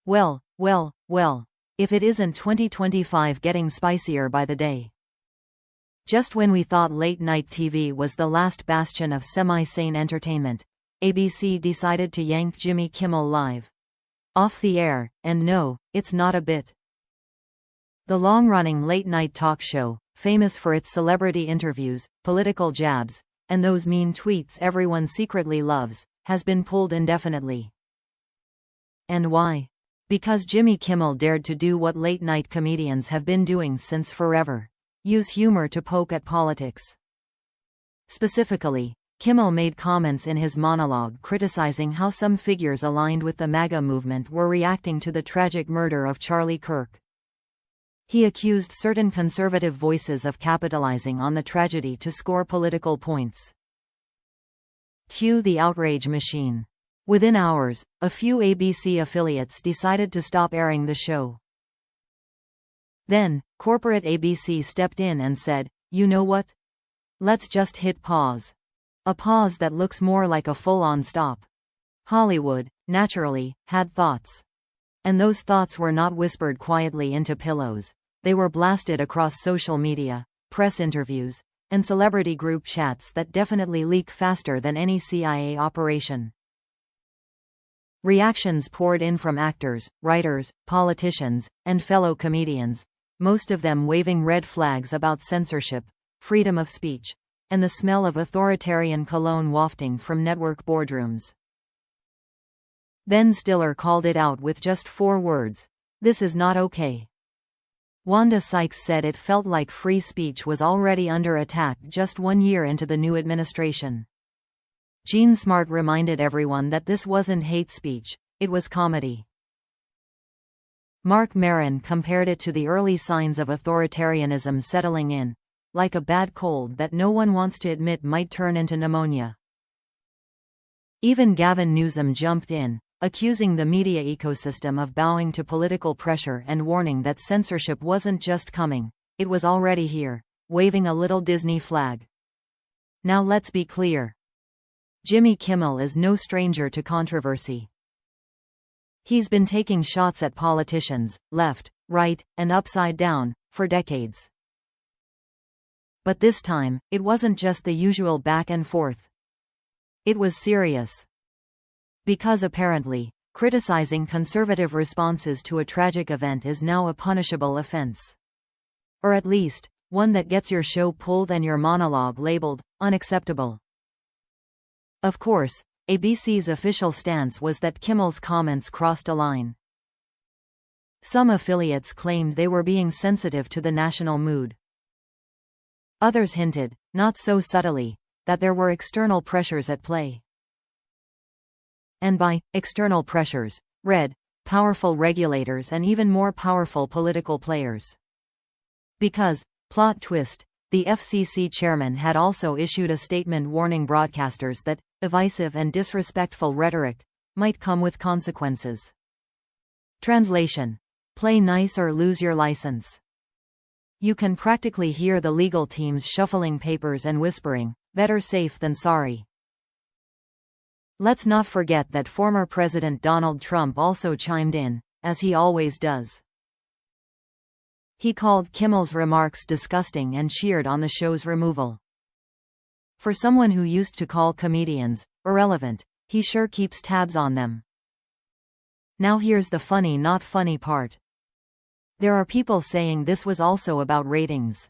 Well, if it isn't 2025 getting spicier by the day. Just when we thought late-night TV was the last bastion of semi-sane entertainment, ABC decided to yank Jimmy Kimmel Live off the air, and no, it's not a bit. The long-running late-night talk show, famous for its celebrity interviews, political jabs, and those mean tweets everyone secretly loves, has been pulled indefinitely. And why? Because Jimmy Kimmel dared to do what late-night comedians have been doing since forever: use humor to poke at politics. Specifically, Kimmel made comments in his monologue criticizing how some figures aligned with the MAGA movement were reacting to the tragic murder of Charlie Kirk. He accused certain conservative voices of capitalizing on the tragedy to score political points. Cue the outrage machine. Within hours, a few ABC affiliates decided to stop airing the show. Then, corporate ABC stepped in and said, "You know what? Let's just hit pause." A pause that looks more like a full-on stop. Hollywood, naturally, had thoughts. And those thoughts were not whispered quietly into pillows. They were blasted across social media, press interviews, and celebrity group chats that definitely leak faster than any CIA operation. Reactions poured in from actors, writers, politicians, and fellow comedians, most of them waving red flags about censorship, freedom of speech, and the smell of authoritarian cologne wafting from network boardrooms. Ben Stiller called it out with just 4 words: "This is not okay." Wanda Sykes said it felt like free speech was already under attack just 1 year into the new administration. Gene Smart reminded everyone that this wasn't hate speech, it was comedy. Marc Maron compared it to the early signs of authoritarianism settling in, like a bad cold that no one wants to admit might turn into pneumonia. Even Gavin Newsom jumped in, accusing the media ecosystem of bowing to political pressure and warning that censorship wasn't just coming, it was already here, waving a little Disney flag. Now let's be clear. Jimmy Kimmel is no stranger to controversy. He's been taking shots at politicians, left, right, and upside down, for decades. But this time, it wasn't just the usual back and forth. It was serious. Because apparently, criticizing conservative responses to a tragic event is now a punishable offense. Or at least, one that gets your show pulled and your monologue labeled unacceptable. Of course, ABC's official stance was that Kimmel's comments crossed a line. Some affiliates claimed they were being sensitive to the national mood. Others hinted, not so subtly, that there were external pressures at play. And by external pressures, read powerful regulators and even more powerful political players. Because, plot twist, the FCC chairman had also issued a statement warning broadcasters that divisive and disrespectful rhetoric might come with consequences. Translation: play nice or lose your license. You can practically hear the legal teams shuffling papers and whispering, "Better safe than sorry." Let's not forget that former President Donald Trump also chimed in, as he always does. He called Kimmel's remarks disgusting and cheered on the show's removal. For someone who used to call comedians irrelevant, he sure keeps tabs on them. Now here's the funny not funny part. There are people saying this was also about ratings.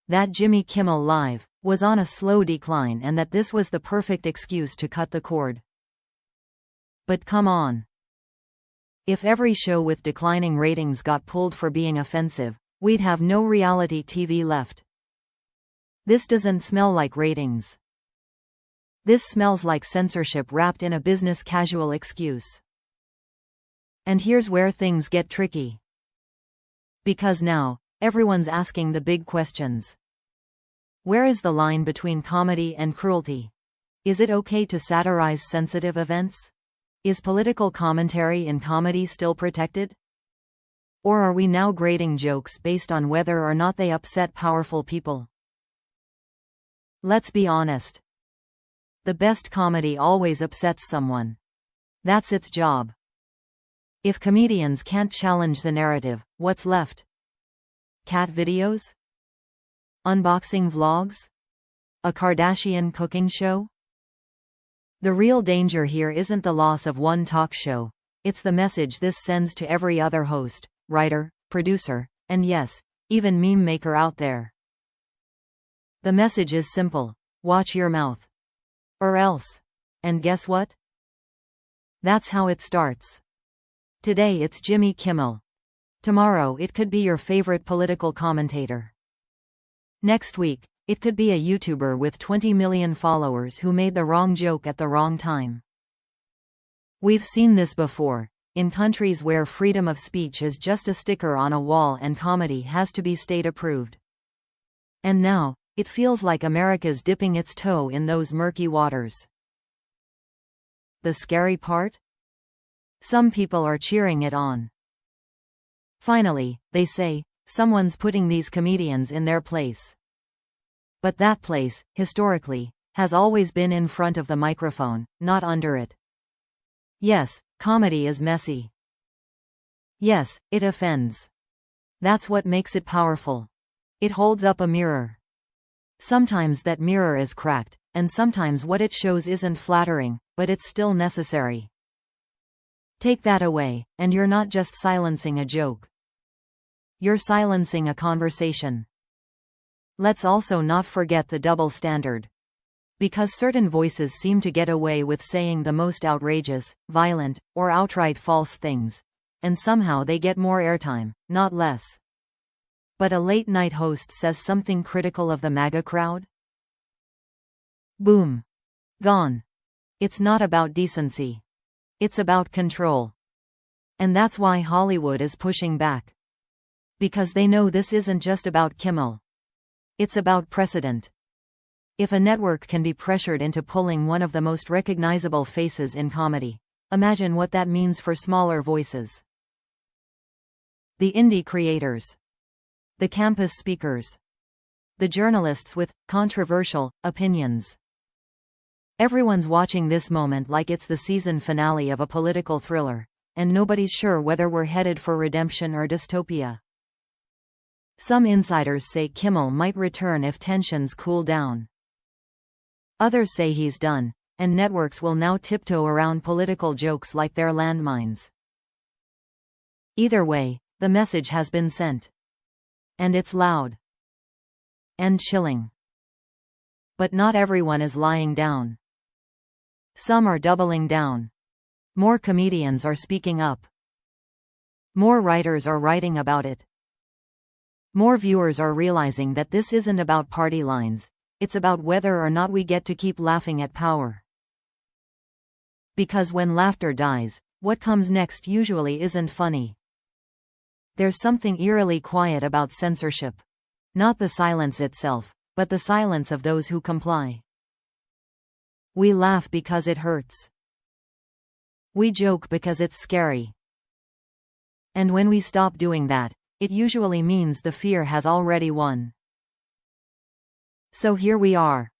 That Jimmy Kimmel Live was on a slow decline and that this was the perfect excuse to cut the cord. But come on. If every show with declining ratings got pulled for being offensive, we'd have no reality TV left. This doesn't smell like ratings. This smells like censorship wrapped in a business casual excuse. And here's where things get tricky. Because now, everyone's asking the big questions. Where is the line between comedy and cruelty? Is it okay to satirize sensitive events? Is political commentary in comedy still protected? Or are we now grading jokes based on whether or not they upset powerful people? Let's be honest. The best comedy always upsets someone. That's its job. If comedians can't challenge the narrative, what's left? Cat videos? Unboxing vlogs? A Kardashian cooking show? The real danger here isn't the loss of one talk show, it's the message this sends to every other host, writer, producer, and yes, even meme maker out there. The message is simple: watch your mouth. Or else. And guess what? That's how it starts. Today it's Jimmy Kimmel. Tomorrow it could be your favorite political commentator. Next week, it could be a YouTuber with 20 million followers who made the wrong joke at the wrong time. We've seen this before, in countries where freedom of speech is just a sticker on a wall and comedy has to be state-approved. And now, it feels like America's dipping its toe in those murky waters. The scary part? Some people are cheering it on. Finally, they say, someone's putting these comedians in their place. But that place, historically, has always been in front of the microphone, not under it. Yes, comedy is messy. Yes, it offends. That's what makes it powerful. It holds up a mirror. Sometimes that mirror is cracked, and sometimes what it shows isn't flattering, but it's still necessary. Take that away, and you're not just silencing a joke. You're silencing a conversation. Let's also not forget the double standard. Because certain voices seem to get away with saying the most outrageous, violent, or outright false things, and somehow they get more airtime, not less. But a late-night host says something critical of the MAGA crowd? Boom. Gone. It's not about decency. It's about control. And that's why Hollywood is pushing back. Because they know this isn't just about Kimmel. It's about precedent. If a network can be pressured into pulling one of the most recognizable faces in comedy, imagine what that means for smaller voices. The indie creators. The campus speakers. The journalists with controversial opinions. Everyone's watching this moment like it's the season finale of a political thriller, and nobody's sure whether we're headed for redemption or dystopia. Some insiders say Kimmel might return if tensions cool down. Others say he's done, and networks will now tiptoe around political jokes like they're landmines. Either way, the message has been sent. And it's loud. And chilling. But not everyone is lying down. Some are doubling down. More comedians are speaking up. More writers are writing about it. More viewers are realizing that this isn't about party lines, it's about whether or not we get to keep laughing at power. Because when laughter dies, what comes next usually isn't funny. There's something eerily quiet about censorship. Not the silence itself, but the silence of those who comply. We laugh because it hurts. We joke because it's scary. And when we stop doing that, it usually means the fear has already won. So here we are.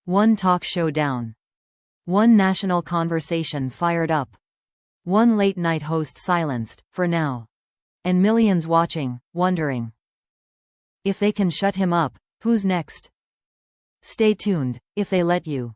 One talk show down. One national conversation fired up. One late-night host silenced, for now. And millions watching, wondering. If they can shut him up, who's next? Stay tuned, if they let you.